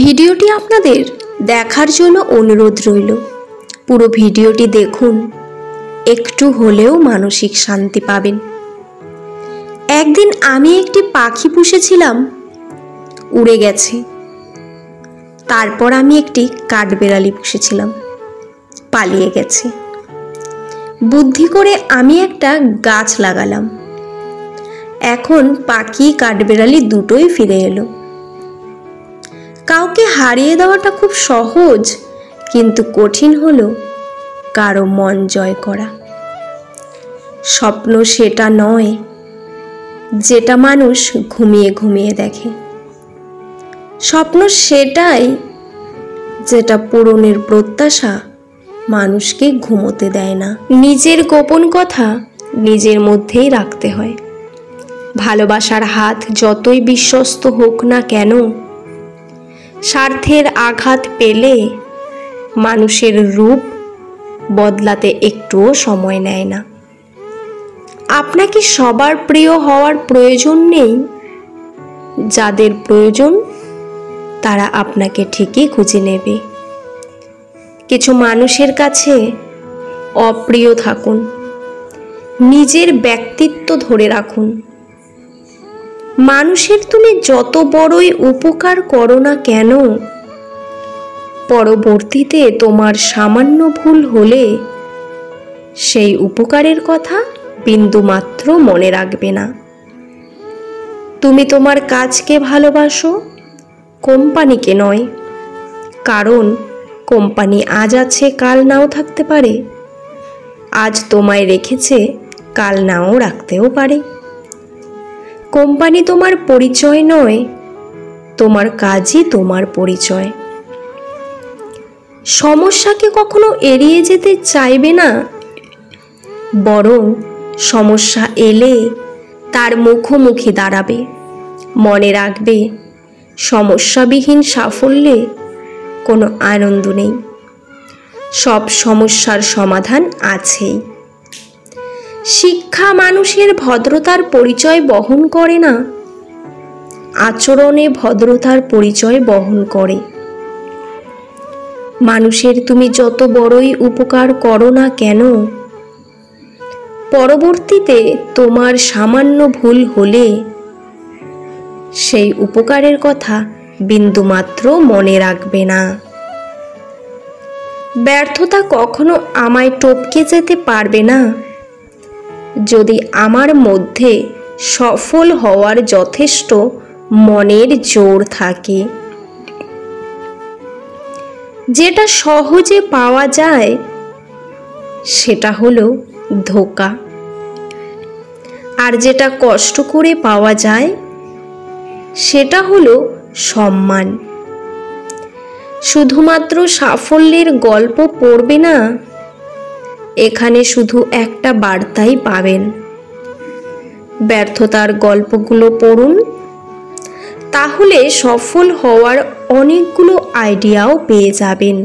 ভিডিওটি আপনাদের দেখার জন্য অনুরোধ রইল। পুরো ভিডিওটি দেখুন, একটু হলেও মানসিক শান্তি পাবেন। একদিন আমি একটি পাখি পুষেছিলাম, উড়ে গেছে। তারপর আমি একটি কাঠবেড়ালি পুষেছিলাম, পালিয়ে গেছে। বুদ্ধি করে আমি একটা গাছ লাগালাম, এখন পাখি কাঠবেড়ালি দুটোই ফিরে এলো। কাউকে হারিয়ে দেওয়াটা খুব সহজ, কিন্তু কঠিন হলো কারো মন জয় করা। স্বপ্ন সেটা নয় যেটা মানুষ ঘুমিয়ে ঘুমিয়ে দেখে। স্বপ্ন সেটাই যেটা পূরণের প্রত্যাশা মানুষকে ঘুমোতে দেয় না। নিজের গোপন কথা নিজের মধ্যেই রাখতে হয়। ভালোবাসার হাত যতই বিশ্বস্ত হোক না কেন, স্বার্থের আঘাত পেলে মানুষের রূপ বদলাতে একটুও সময় নেয় না। আপনাকে সবার প্রিয় হওয়ার প্রয়োজন নেই। যাদের প্রয়োজন তারা আপনাকে ঠিকই খুঁজে নেবে। কিছু মানুষের কাছে অপ্রিয় থাকুন, নিজের ব্যক্তিত্ব ধরে রাখুন। মানুষের তুমি যত বড়ই উপকার করো না কেন, পরবর্তীতে তোমার সামান্য ভুল হলে সেই উপকারের কথা বিন্দুমাত্র মনে রাখবে না। তুমি তোমার কাজকে ভালোবাসো, কোম্পানিকে নয়। কারণ কোম্পানি আজ আছে, কাল নাও থাকতে পারে। আজ তোমায় রেখেছে, কাল নাও রাখতেও পারে। কোম্পানি তোমার পরিচয় নয়, তোমার কাজই তোমার পরিচয়। সমস্যাকে কখনো এড়িয়ে যেতে চাইবে না, বরং সমস্যা এলে তার মুখোমুখি দাঁড়াবে। মনে রাখবে, সমস্যাবিহীন সাফল্যে কোনো আনন্দ নেই। সব সমস্যার সমাধান আছেই। শিক্ষা মানুষের ভদ্রতার পরিচয় বহন করে না, আচরণে ভদ্রতার পরিচয় বহন করে। মানুষের তুমি যত বড়ই উপকার করো না কেন, পরবর্তীতে তোমার সামান্য ভুল হলে সেই উপকারের কথা বিন্দুমাত্র মনে রাখবে না। ব্যর্থতা কখনো আমায় টপকে যেতে পারবে না, যদি আমার মধ্যে সফল হওয়ার যথেষ্ট মনের জোর থাকে। যেটা সহজে পাওয়া যায় সেটা হলো ধোঁকা, আর যেটা কষ্ট করে পাওয়া যায় সেটা হলো সম্মান। শুধুমাত্র সাফল্যের গল্প পড়বে না, এখানে শুধু একটা বার্তাই পাবেন। ব্যর্থতার গল্পগুলো পড়ুন, তাহলে সফল হওয়ার অনেকগুলো আইডিয়াও পেয়ে যাবেন।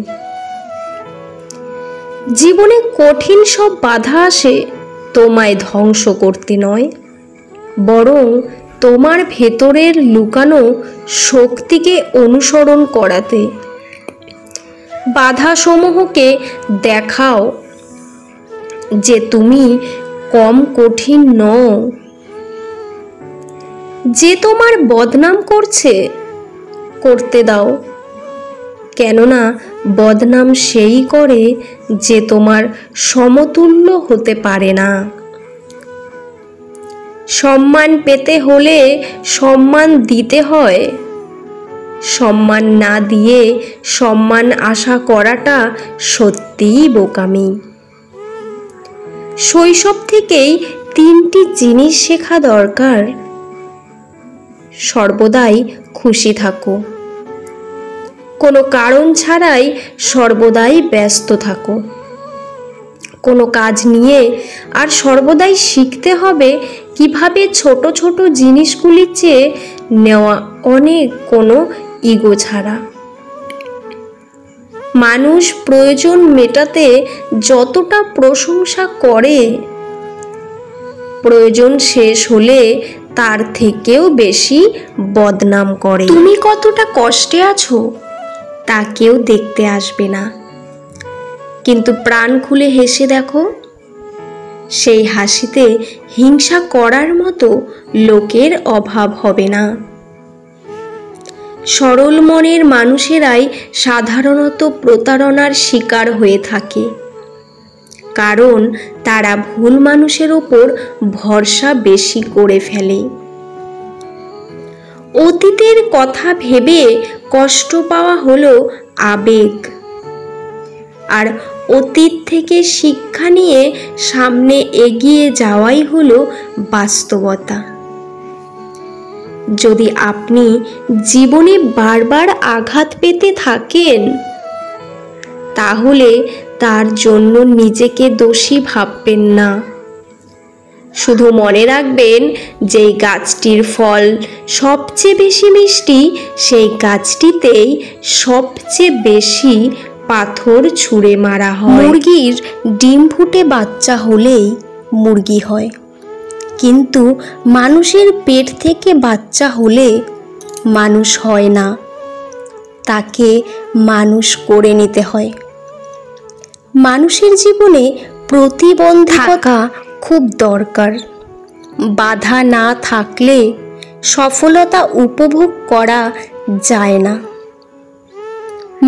জীবনে কঠিন সব বাধা আসে তোমায় ধ্বংস করতে নয়, বরং তোমার ভেতরের লুকানো শক্তিকে অনুসরণ করাতে। বাধাসমূহকে দেখাও যে তুমি কম কঠিন নও। যে তোমার বদনাম করতে দাও, কেননা বদনাম সেই করে যে তোমার সমতুল্য হতে পারে না। সম্মান পেতে হলে সম্মান দিতে হয়। সম্মান না দিয়ে সম্মান আশা করাটা সত্যিই বোকামি। শৈশব থেকেই 3টি জিনিস শেখা দরকার। সর্বদাই খুশি থাকো, কোনো কারণ ছাড়াই সর্বদাই ব্যস্ত থাকো। কোনো কাজ নিয়ে আর সর্বদাই শিখতে হবে কিভাবে ছোট ছোট জিনিসগুলির চেয়ে নেওয়া অনেক কোনো ইগো ছাড়া। মানুষ প্রয়োজন মেটাতে যতটা প্রশংসা করে, প্রয়োজন শেষ হলে তার থেকেও বেশি বদনাম করে। তুমি কতটা কষ্টে আছো তা কেউ দেখতে আসবে না, কিন্তু প্রাণ খুলে হেসে দেখো, সেই হাসিতে হিংসা করার মতো লোকের অভাব হবে না। সরল মনের মানুষেরাই সাধারণত প্রতারণার শিকার হয়ে থাকে, কারণ তারা ভুল মানুষের ওপর ভরসা বেশি করে ফেলে। অতীতের কথা ভেবে কষ্ট পাওয়া হলো আবেগ, আর অতীত থেকে শিক্ষা নিয়ে সামনে এগিয়ে যাওয়াই হলো বাস্তবতা। যদি আপনি জীবনে বারবার আঘাত পেতে থাকেন, তাহলে তার জন্য নিজেকে দোষী ভাববেন না। শুধু মনে রাখবেন, যেই গাছটির ফল সবচেয়ে বেশি মিষ্টি, সেই গাছটিতেই সবচেয়ে বেশি পাথর ছুঁড়ে মারা হয়। মুরগির ডিম ফুটে বাচ্চা হলেই মুরগি হয়, কিন্তু মানুষের পেট থেকে বাচ্চা হলে মানুষ হয় না, তাকে মানুষ করে নিতে হয়। মানুষের জীবনে প্রতিবন্ধকতা খুব দরকার। বাধা না থাকলে সফলতা উপভোগ করা যায় না।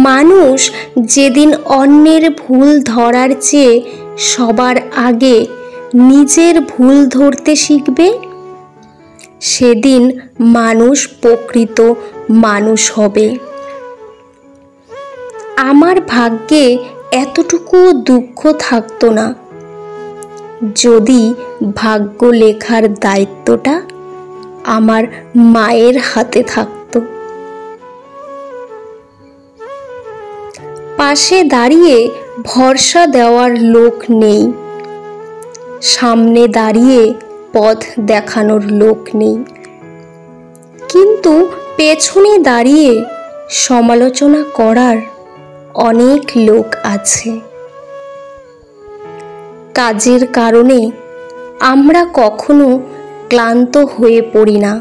মানুষ যেদিন অন্যের ভুল ধরার চেয়ে সবার আগে নিজের ভুল ধরতে শিখবে, সেদিন মানুষ প্রকৃত মানুষ হবে। আমার ভাগ্যে এতটুকু দুঃখ থাকতো না যদি ভাগ্য লেখার দায়িত্বটা আমার মায়ের হাতে থাকতো। পাশে দাঁড়িয়ে ভরসা দেওয়ার লোক নেই, সামনে দাঁড়িয়ে পথ দেখানোর লোক নেই, কিন্তু পেছনে দাঁড়িয়ে সমালোচনা করার অনেক লোক আছে। কাজের কারণে আমরা কখনো ক্লান্ত হয়ে পড়ি না,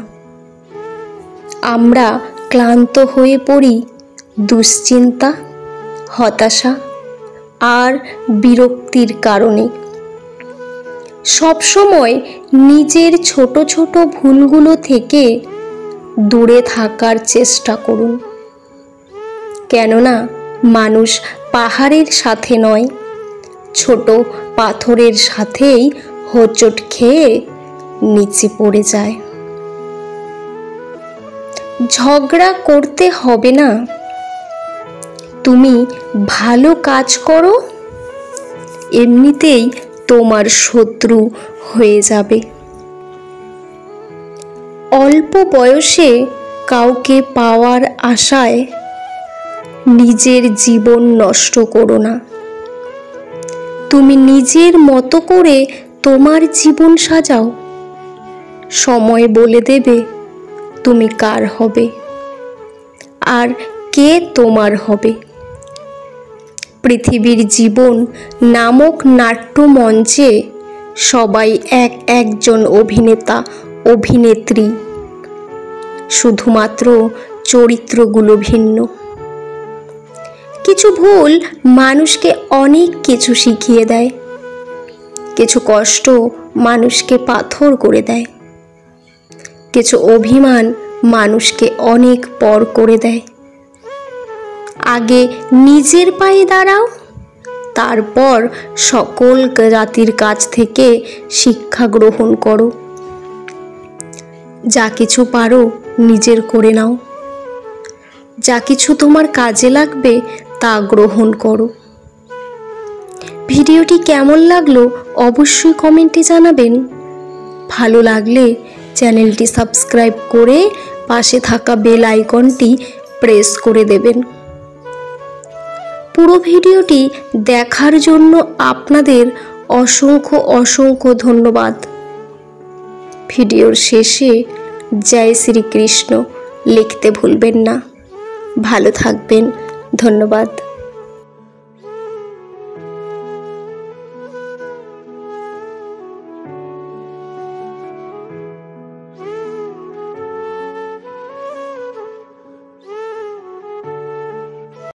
আমরা ক্লান্ত হয়ে পড়ি দুশ্চিন্তা, হতাশা আর বিরক্তির কারণে। সবসময় নিজের ছোট ছোট ভুলগুলো থেকে দূরে থাকার চেষ্টা করুন, কেননা মানুষ পাহাড়ের সাথে নয়, ছোট পাথরের সাথেই হোঁচট খেয়ে নিচে পড়ে যায়। ঝগড়া করতে হবে না, তুমি ভালো কাজ করো, এমনিতেই তোমার শত্রু হয়ে যাবে। অল্প বয়সে কাউকে পাওয়ার আশায় নিজের জীবন নষ্ট করো না। তুমি নিজের মতো করে তোমার জীবন সাজাও, সময় বলে দেবে তুমি কার হবে আর কে তোমার হবে। পৃথিবীর জীবন নামক নাট্যমঞ্চে সবাই একজন অভিনেতা অভিনেত্রী, শুধুমাত্র চরিত্রগুলো ভিন্ন। কিছু ভুল মানুষকে অনেক কিছু শিখিয়ে দেয়, কিছু কষ্ট মানুষকে পাথর করে দেয়, কিছু অভিমান মানুষকে অনেক পর করে দেয়। আগে নিজের পায়ে দাঁড়াও, তারপর সকল জাতির কাছ থেকে শিক্ষা গ্রহণ করো। যা কিছু পারো নিজের করে নাও, যা কিছু তোমার কাজে লাগবে তা গ্রহণ করো। ভিডিওটি কেমন লাগলো অবশ্যই কমেন্টে জানাবেন। ভালো লাগলে চ্যানেলটি সাবস্ক্রাইব করে পাশে থাকা বেল আইকনটি প্রেস করে দেবেন। পুরো ভিডিওটি দেখার জন্য আপনাদের অসংখ্য ধন্যবাদ। ভিডিওর শেষে জয় শ্রীকৃষ্ণ লিখতে ভুলবেন না। ভালো থাকবেন, ধন্যবাদ।